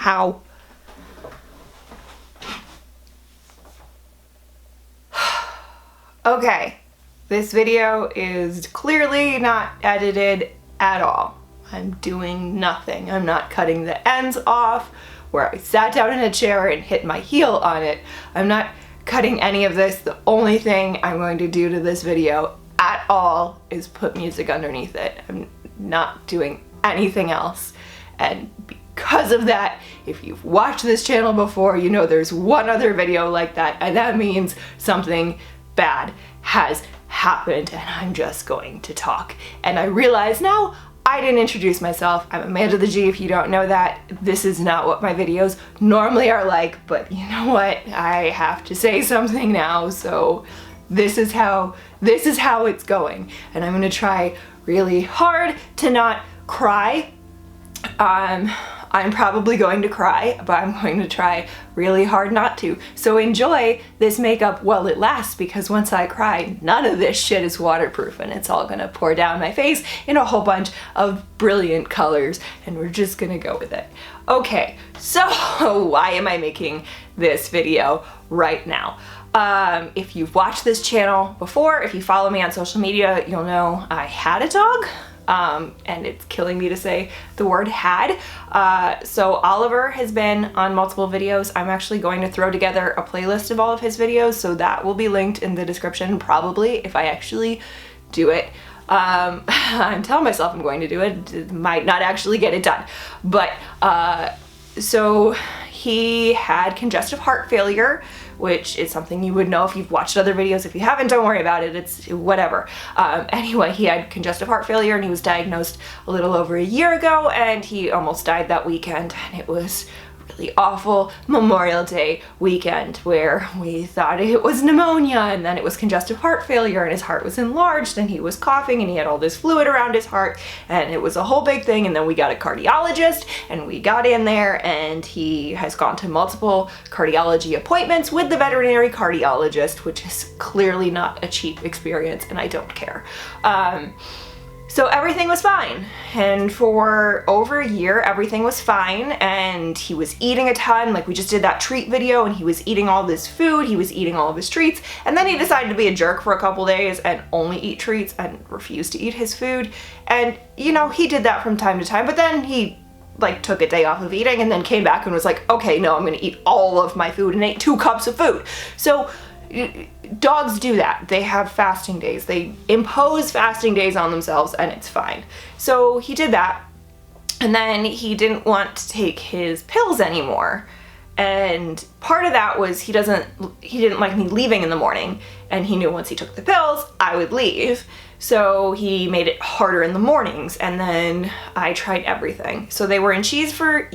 How? Okay, this video is clearly not edited at all. I'm doing nothing. I'm not cutting the ends off where I sat down in a chair and hit my heel on it. I'm not cutting any of this. The only thing I'm going to do to this video at all is put music underneath it. I'm not doing anything else. And because of that, if you've watched this channel before, you know there's one other video like that, and that means something bad has happened, and I'm just going to talk. And I realize now I didn't introduce myself. I'm Amanda the G, if you don't know that. This is not what my videos normally are like, but you know what? I have to say something now, so this is how it's going. And I'm gonna try really hard to not cry. I'm probably going to cry, but I'm going to try really hard not to. So enjoy this makeup while it lasts, because once I cry, none of this shit is waterproof and it's all gonna pour down my face in a whole bunch of brilliant colors, and we're just gonna go with it. Okay, so why am I making this video right now? If you've watched this channel before, if you follow me on social media, you'll know I had a dog. And it's killing me to say the word had. So Oliver has been on multiple videos. I'm actually going to throw together a playlist of all of his videos, so that will be linked in the description probably if I actually do it. I'm telling myself I'm going to do it, might not actually get it done. But so he had congestive heart failure, which is something you would know if you've watched other videos. If you haven't, don't worry about it, it's whatever. Anyway, he had congestive heart failure and he was diagnosed a little over a year ago, and he almost died that weekend, and it was really awful Memorial Day weekend where we thought it was pneumonia, and then it was congestive heart failure, and his heart was enlarged and he was coughing and he had all this fluid around his heart, and it was a whole big thing. And then we got a cardiologist and we got in there, and he has gone to multiple cardiology appointments with the veterinary cardiologist, which is clearly not a cheap experience, and I don't care. So everything was fine, and for over a year everything was fine, and he was eating a ton. Like, we just did that treat video and he was eating all this food, he was eating all of his treats, and then he decided to be a jerk for a couple days and only eat treats and refuse to eat his food. And you know, he did that from time to time, but then he like took a day off of eating and then came back and was like, okay, no, I'm gonna eat all of my food, and ate 2 cups of food. So dogs do that. They have fasting days. They impose fasting days on themselves, and it's fine. So he did that, and then he didn't want to take his pills anymore. And part of that was he didn't like me leaving in the morning, and he knew once he took the pills, I would leave. So he made it harder in the mornings, and then I tried everything. So they were in cheese for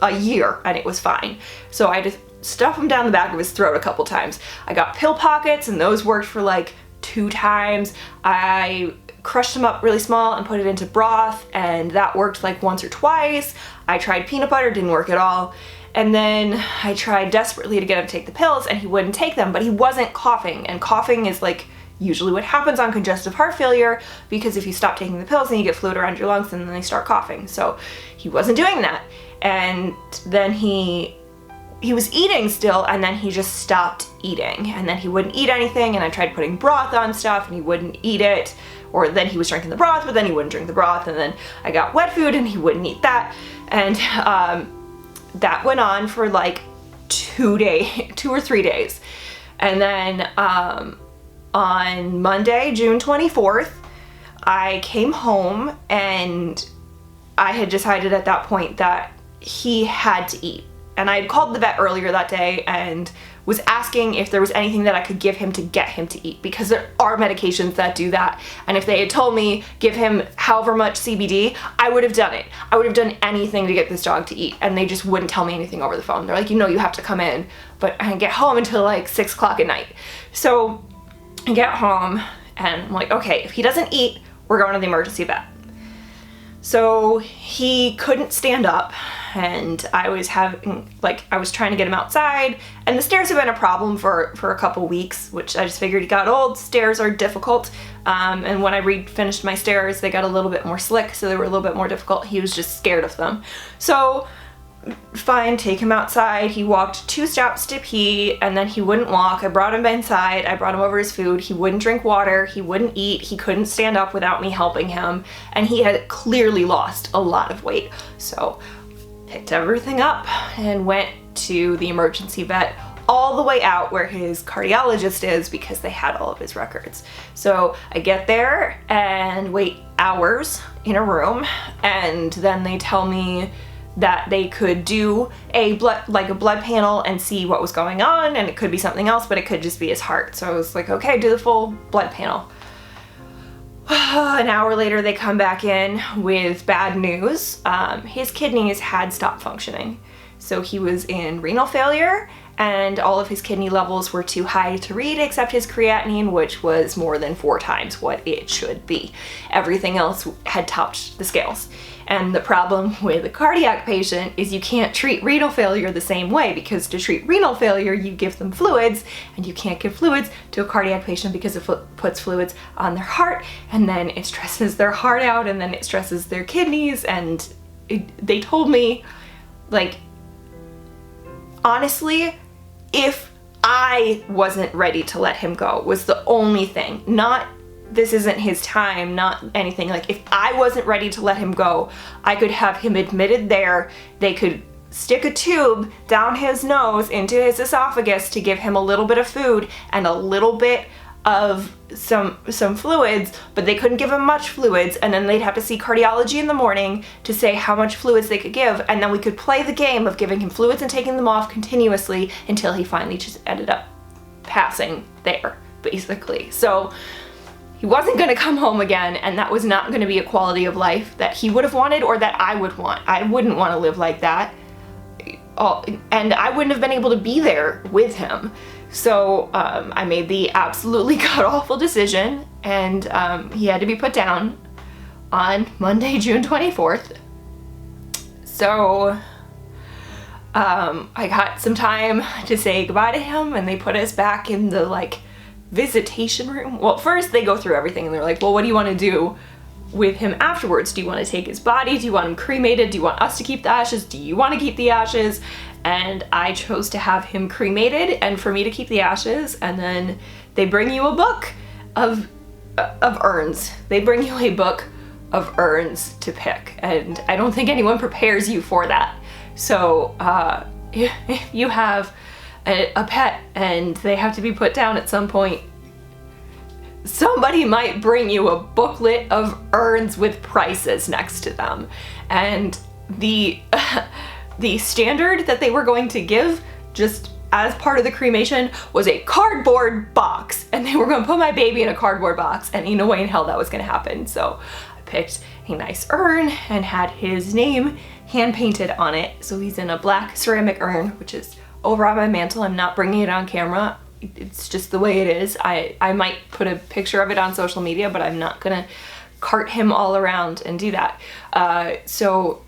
a year, and it was fine. So I just stuff him down the back of his throat a couple times. I got pill pockets, and those worked for like 2 times. I crushed them up really small and put it into broth, and that worked like once or twice. I tried peanut butter, didn't work at all. And then I tried desperately to get him to take the pills, and he wouldn't take them, but he wasn't coughing, and coughing is like usually what happens on congestive heart failure, because if you stop taking the pills then you get fluid around your lungs and then they start coughing. So he wasn't doing that, and then he was eating still, and then he just stopped eating, and then he wouldn't eat anything, and I tried putting broth on stuff and he wouldn't eat it, or then he was drinking the broth but then he wouldn't drink the broth, and then I got wet food and he wouldn't eat that, and that went on for like 2 or 3 days. And then on Monday, June 24th, I came home, and I had decided at that point that he had to eat. And I had called the vet earlier that day and was asking if there was anything that I could give him to get him to eat, because there are medications that do that. And if they had told me give him however much CBD, I would have done it. I would have done anything to get this dog to eat, and they just wouldn't tell me anything over the phone. They're like, you know, you have to come in, but I didn't get home until like 6 o'clock at night. So I get home and I'm like, okay, if he doesn't eat, we're going to the emergency vet. So he couldn't stand up, and I was trying to get him outside, and the stairs have been a problem for a couple weeks, which I just figured he got old. Stairs are difficult, and when I finished my stairs, they got a little bit more slick, so they were a little bit more difficult. He was just scared of them. So fine, take him outside. He walked 2 steps to pee and then he wouldn't walk. I brought him inside. I brought him over his food. He wouldn't drink water. He wouldn't eat. He couldn't stand up without me helping him. And he had clearly lost a lot of weight. So picked everything up and went to the emergency vet all the way out where his cardiologist is because they had all of his records. So I get there and wait hours in a room, and then they tell me that they could do a blood panel and see what was going on, and it could be something else, but it could just be his heart. So I was like, okay, do the full blood panel. An hour later, they come back in with bad news. His kidneys had stopped functioning. So he was in renal failure, and all of his kidney levels were too high to read except his creatinine, which was more than 4 times what it should be. Everything else had topped the scales. And the problem with a cardiac patient is you can't treat renal failure the same way, because to treat renal failure, you give them fluids, and you can't give fluids to a cardiac patient because it puts fluids on their heart, and then it stresses their heart out, and then it stresses their kidneys. And they told me, like, honestly, if I wasn't ready to let him go was the only thing, not this isn't his time, not anything. Like, if I wasn't ready to let him go, I could have him admitted there. They could stick a tube down his nose into his esophagus to give him a little bit of food and a little bit of some fluids, but they couldn't give him much fluids, and then they'd have to see cardiology in the morning to say how much fluids they could give, and then we could play the game of giving him fluids and taking them off continuously until he finally just ended up passing there, basically. So he wasn't going to come home again, and that was not going to be a quality of life that he would have wanted or that I would want. I wouldn't want to live like that. And I wouldn't have been able to be there with him. So I made the absolutely god-awful decision, and he had to be put down on Monday, June 24th. So I got some time to say goodbye to him, and they put us back in the, like, visitation room. Well, first they go through everything, and they're like, well, what do you want to do with him afterwards? Do you want to take his body? Do you want him cremated? Do you want us to keep the ashes? Do you want to keep the ashes? And I chose to have him cremated and for me to keep the ashes. And then they bring you a book of urns. They bring you a book of urns to pick, and I don't think anyone prepares you for that. So if you have a pet and they have to be put down at some point, somebody might bring you a booklet of urns with prices next to them. And the standard that they were going to give, just as part of the cremation, was a cardboard box, and they were going to put my baby in a cardboard box, and ain't no way in hell that was going to happen. So I picked a nice urn and had his name hand painted on it. So he's in a black ceramic urn, which is over on my mantle. I'm not bringing it on camera. It's just the way it is. I might put a picture of it on social media, but I'm not gonna cart him all around and do that. So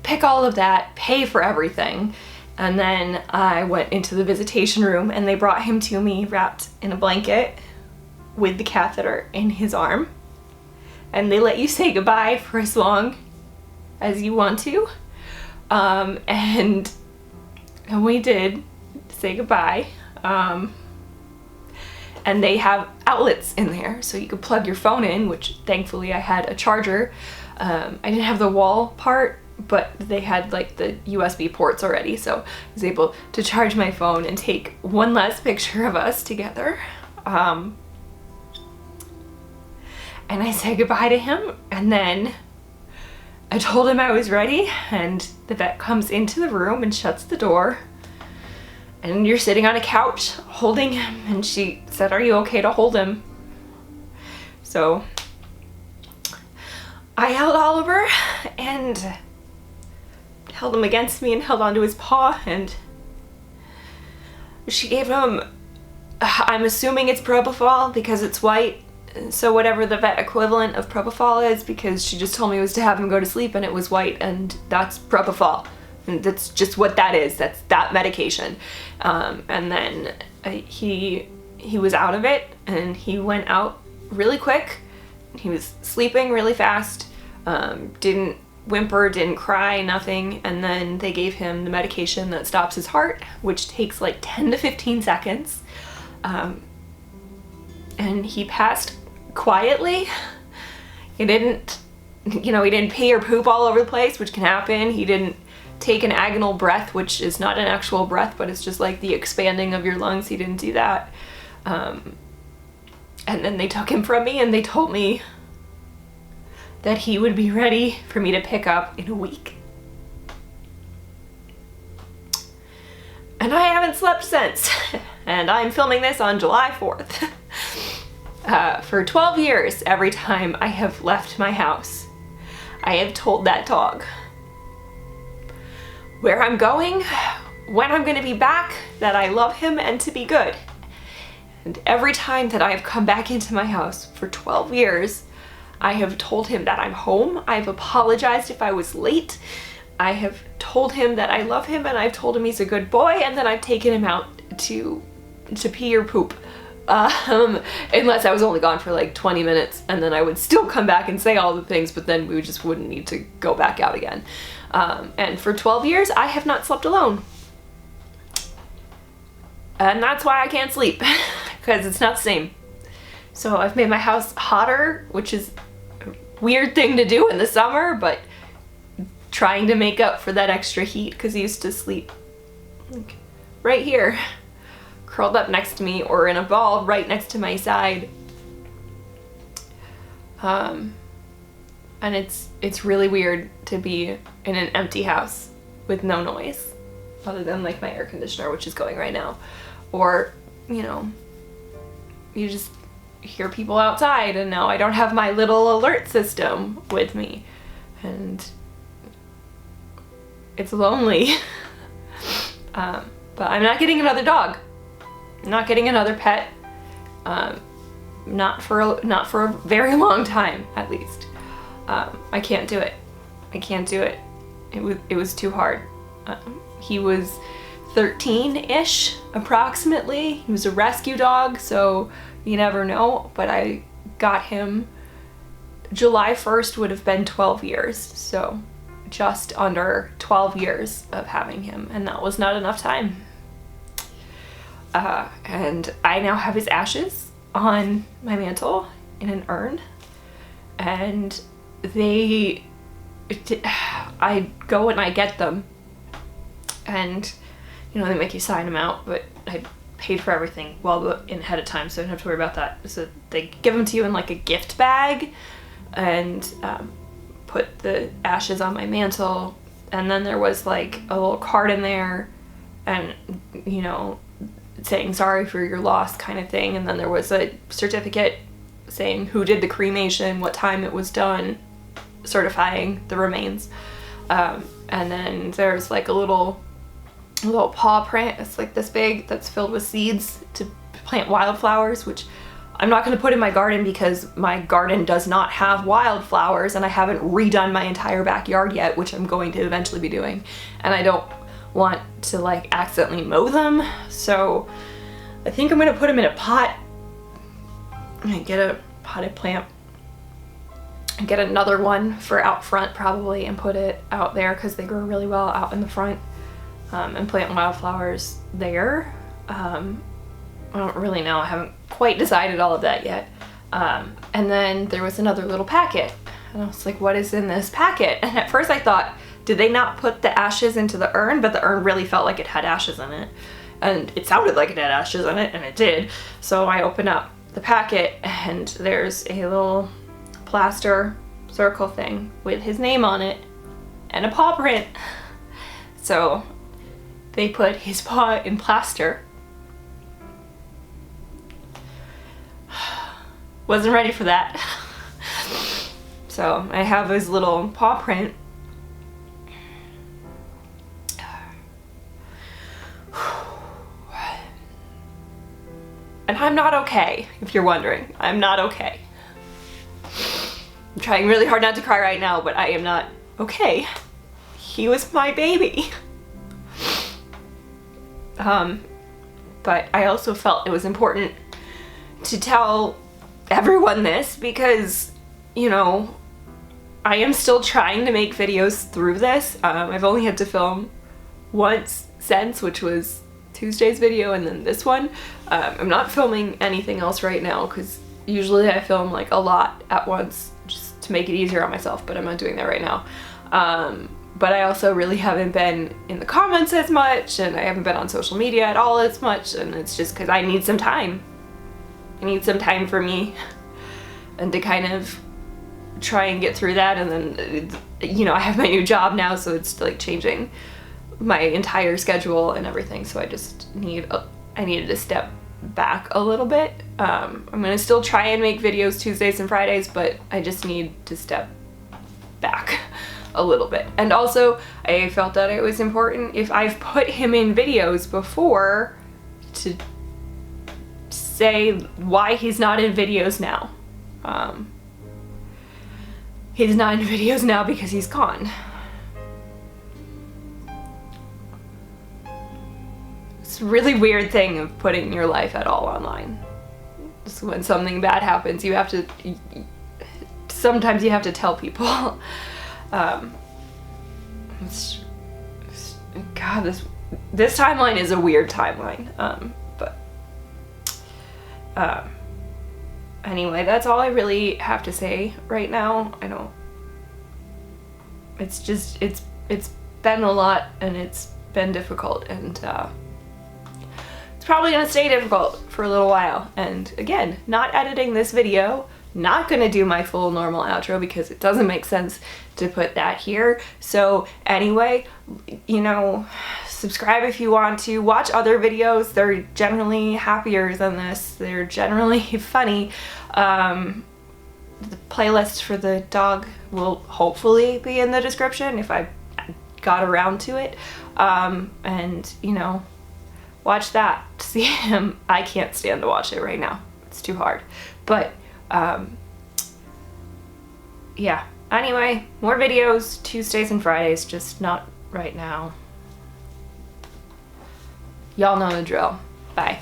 pick all of that, pay for everything, and then I went into the visitation room, and they brought him to me wrapped in a blanket with the catheter in his arm, and they let you say goodbye for as long as you want to, and we did say goodbye, and they have outlets in there so you could plug your phone in, which thankfully I had a charger. I didn't have the wall part, but they had like the USB ports already, so I was able to charge my phone and take one last picture of us together. And I said goodbye to him, and then I told him I was ready, and the vet comes into the room and shuts the door, and you're sitting on a couch holding him, and she said, "Are you okay to hold him?" So I held Oliver and held him against me and held onto his paw, and she gave him, I'm assuming it's propofol because it's white, so whatever the vet equivalent of propofol is, because she just told me it was to have him go to sleep, and it was white, and that's propofol. And that's just what that is. That's that medication. And then he was out of it, and he went out really quick. He was sleeping really fast. Didn't whimper, didn't cry, nothing. And then they gave him the medication that stops his heart, which takes like 10 to 15 seconds. And he passed quietly. He didn't, he didn't pee or poop all over the place, which can happen. He didn't take an agonal breath, which is not an actual breath, but it's just like the expanding of your lungs. He didn't do that. And then they took him from me and they told me that he would be ready for me to pick up in a week. And I haven't slept since. And I'm filming this on July 4th. For 12 years, every time I have left my house, I have told that dog where I'm going, when I'm going to be back, that I love him and to be good. And every time that I have come back into my house for 12 years, I have told him that I'm home. I've apologized if I was late. I have told him that I love him, and I've told him he's a good boy, and then I've taken him out to pee or poop. Unless I was only gone for like 20 minutes, and then I would still come back and say all the things, but then we just wouldn't need to go back out again. And for 12 years, I have not slept alone. And that's why I can't sleep, because it's not the same. So I've made my house hotter, which is a weird thing to do in the summer, but trying to make up for that extra heat, because he used to sleep like right here, curled up next to me, or in a ball right next to my side. And it's really weird to be in an empty house with no noise, other than like my air conditioner, which is going right now. Or, you just hear people outside, and now I don't have my little alert system with me. And it's lonely. But I'm not getting another dog. I'm not getting another pet. Not for a very long time, at least. I can't do it. I can't do it. It was too hard. He was 13-ish, approximately. He was a rescue dog, so you never know. But I got him, July 1st would have been 12 years, so just under 12 years of having him, and that was not enough time. And I now have his ashes on my mantle in an urn, and I go and I get them, and they make you sign them out, but I paid for everything well in ahead of time, so I don't have to worry about that. So they give them to you in like a gift bag, and put the ashes on my mantle, and then there was like a little card in there, and saying sorry for your loss kind of thing, and then there was a certificate saying who did the cremation, what time it was done, certifying the remains, and then there's like a little paw print. It's like this big, that's filled with seeds to plant wildflowers, which I'm not going to put in my garden because my garden does not have wildflowers, and I haven't redone my entire backyard yet, which I'm going to eventually be doing, and I don't want to like accidentally mow them, so I think I'm going to put them in a pot and get a potted plant and get another one for out front probably, and put it out there because they grow really well out in the front, and plant wildflowers there. I don't really know, I haven't quite decided all of that yet. And then there was another little packet, and I was like, what is in this packet? And at first I thought, did they not put the ashes into the urn? But the urn really felt like it had ashes in it, and it sounded like it had ashes in it, and it did. So I open up the packet, and there's a little plaster circle thing with his name on it and a paw print. So they put his paw in plaster. Wasn't ready for that. So I have his little paw print. And I'm not okay, if you're wondering. I'm not okay. I'm trying really hard not to cry right now, but I am not okay. He was my baby. But I also felt it was important to tell everyone this because, I am still trying to make videos through this. I've only had to film once since, which was Tuesday's video and then this one. I'm not filming anything else right now because usually I film like a lot at once just to make it easier on myself, but I'm not doing that right now. But I also really haven't been in the comments as much, and I haven't been on social media at all as much, and it's just because I need some time. I need some time for me and to kind of try and get through that. And then, you know, I have my new job now, so it's like changing my entire schedule and everything, so I just needed to step back a little bit. I'm gonna still try and make videos Tuesdays and Fridays, but I just need to step back a little bit. And also, I felt that it was important, if I've put him in videos before, to say why he's not in videos now. He's not in videos now because he's gone. It's a really weird thing of putting your life at all online. Just when something bad happens, you have to, sometimes you have to tell people. God, this timeline is a weird timeline. Anyway, that's all I really have to say right now. It's been a lot, and it's been difficult, and it's probably gonna stay difficult for a little while. And again, not editing this video, not gonna do my full normal outro because it doesn't make sense to put that here. So anyway, you know, subscribe if you want to. Watch other videos. They're generally happier than this. They're generally funny. The playlist for the dog will hopefully be in the description if I got around to it. And, you know, watch that. See him. I can't stand to watch it right now. It's too hard. But, yeah. Anyway, more videos Tuesdays and Fridays, just not right now. Y'all know the drill. Bye.